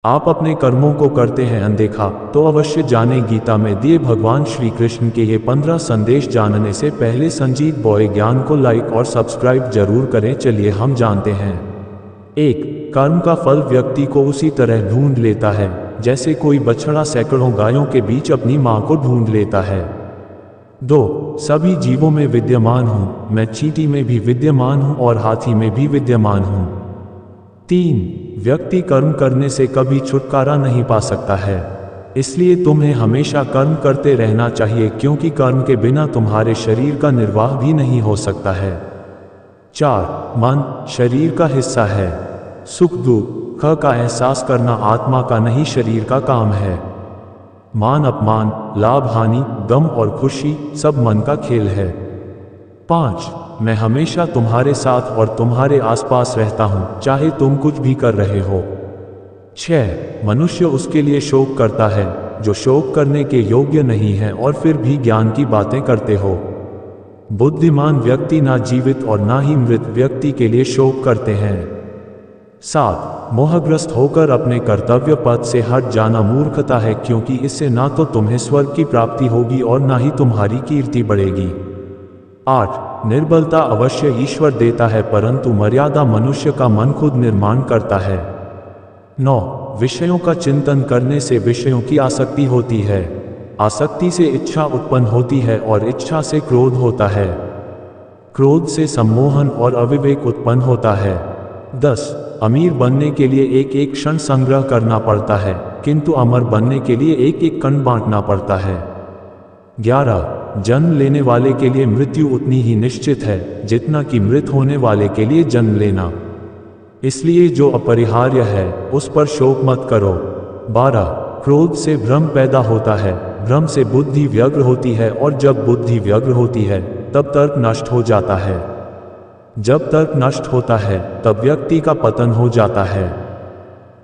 आप अपने कर्मों को करते हैं अनदेखा तो अवश्य जाने गीता में दिए भगवान श्री कृष्ण के ये 15 संदेश जानने से पहले संजीत बॉय ज्ञान को लाइक और सब्सक्राइब जरूर करें। चलिए हम जानते हैं। 1. कर्म का फल व्यक्ति को उसी तरह ढूंढ लेता है जैसे कोई बछड़ा सैकड़ों गायों के बीच अपनी मां को ढूंढ लेता है। 2. सभी जीवों में विद्यमान हूं, मैं चींटी में भी विद्यमान हूं और हाथी में भी विद्यमान हूं। 3. व्यक्ति कर्म करने से कभी छुटकारा नहीं पा सकता है, इसलिए तुम्हें हमेशा कर्म करते रहना चाहिए क्योंकि कर्म के बिना तुम्हारे शरीर का निर्वाह भी नहीं हो सकता है। 4. मन शरीर का हिस्सा है। सुख दुख का एहसास करना आत्मा का नहीं शरीर का काम है। मान अपमान लाभ हानि गम और खुशी सब मन का खेल है। 5. मैं हमेशा तुम्हारे साथ और तुम्हारे आसपास रहता हूं चाहे तुम कुछ भी कर रहे हो। 6. मनुष्य उसके लिए शोक करता है जो शोक करने के योग्य नहीं है और फिर भी ज्ञान की बातें करते हो। बुद्धिमान व्यक्ति ना जीवित और ना ही मृत व्यक्ति के लिए शोक करते हैं। 7. मोहग्रस्त होकर अपने कर्तव्य पथ से हट जाना मूर्खता है क्योंकि इससे ना तो तुम्हें स्वर्ग की प्राप्ति होगी और ना ही तुम्हारी कीर्ति बढ़ेगी। 8. निर्बलता अवश्य ईश्वर देता है परंतु मर्यादा मनुष्य का मन खुद निर्माण करता है। 9. विषयों का चिंतन करने से विषयों की आसक्ति होती है, आसक्ति से इच्छा उत्पन्न होती है और इच्छा से क्रोध होता है, क्रोध से सम्मोहन और अविवेक उत्पन्न होता है। 10. अमीर बनने के लिए एक एक क्षण संग्रह करना पड़ता है किंतु अमर बनने के लिए एक एक कण बांटना पड़ता है। 11. जन्म लेने वाले के लिए मृत्यु उतनी ही निश्चित है जितना कि मृत होने वाले के लिए जन्म लेना, इसलिए जो अपरिहार्य है उस पर शोक मत करो। 12. क्रोध से भ्रम पैदा होता है, भ्रम से बुद्धि व्यग्र होती है और जब बुद्धि व्यग्र होती है तब तर्क नष्ट हो जाता है, जब तर्क नष्ट होता है तब व्यक्ति का पतन हो जाता है।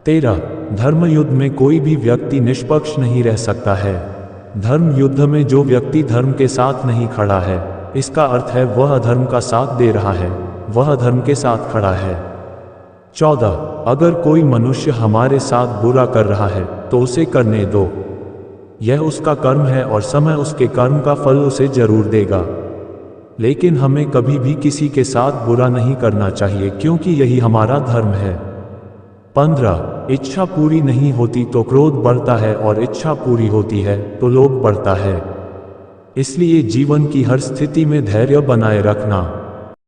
13. धर्म युद्ध में कोई भी व्यक्ति निष्पक्ष नहीं रह सकता है। धर्म युद्ध में जो व्यक्ति धर्म के साथ नहीं खड़ा है इसका अर्थ है वह अधर्म का साथ दे रहा है, वह धर्म के साथ खड़ा है। 14. अगर कोई मनुष्य हमारे साथ बुरा कर रहा है तो उसे करने दो, यह उसका कर्म है और समय उसके कर्म का फल उसे जरूर देगा, लेकिन हमें कभी भी किसी के साथ बुरा नहीं करना चाहिए क्योंकि यही हमारा धर्म है। 15. इच्छा पूरी नहीं होती तो क्रोध बढ़ता है और इच्छा पूरी होती है तो लोभ बढ़ता है, इसलिए जीवन की हर स्थिति में धैर्य बनाए रखना।